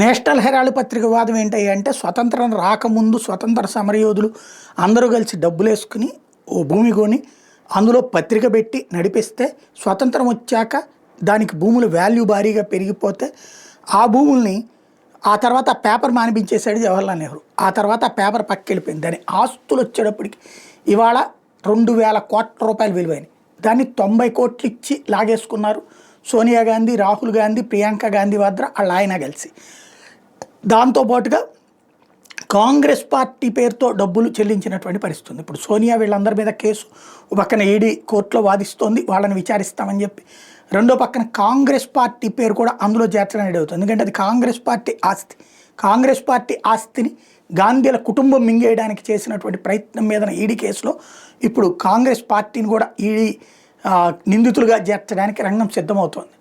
National Herald పత్రిక వాదం ఏంటి అంటే స్వతంత్రం రాకముందు స్వతంత్ర సమరయోధులు అందరూ కలిసి డబ్బులు వేసుకుని ఓ భూమి కొని అందులో పత్రిక పెట్టి నడిపిస్తే స్వతంత్రం వచ్చాక దానికి భూముల వాల్యూ భారీగా పెరిగిపోతే ఆ భూముల్ని ఆ తర్వాత పేపర్ మానిపించేశాడు జవహర్లాల్ నెహ్రూ. ఆ తర్వాత ఆ పేపర్ పక్కెళ్ళిపోయింది. దాని ఆస్తులు వచ్చేటప్పటికి ఇవాళ 2000 కోట్ల రూపాయలు విలువైనవి. దాన్ని 90 కోట్లు ఇచ్చి లాగేసుకున్నారు సోనియా గాంధీ, రాహుల్ గాంధీ, ప్రియాంక గాంధీ వాద్రా వాళ్ళ ఆయన కలిసి. దాంతోపాటుగా కాంగ్రెస్ పార్టీ పేరుతో డబ్బులు చెల్లించినటువంటి పరిస్థితి ఉంది. ఇప్పుడు సోనియా వీళ్ళందరి మీద కేసు ఒక పక్కన ఈడీ కోర్టులో వాదిస్తోంది, వాళ్ళని విచారిస్తామని చెప్పి. రెండో పక్కన కాంగ్రెస్ పార్టీ పేరు కూడా అందులో చేర్చడం రెడీ అవుతుంది. ఎందుకంటే అది కాంగ్రెస్ పార్టీ ఆస్తి. కాంగ్రెస్ పార్టీ ఆస్తిని గాంధీల కుటుంబం మింగేయడానికి చేసినటువంటి ప్రయత్నం మీద ఈడీ కేసులో ఇప్పుడు కాంగ్రెస్ పార్టీని కూడా ఈడీ నిందితులుగా చేర్చడానికి రంగం సిద్ధమవుతోంది.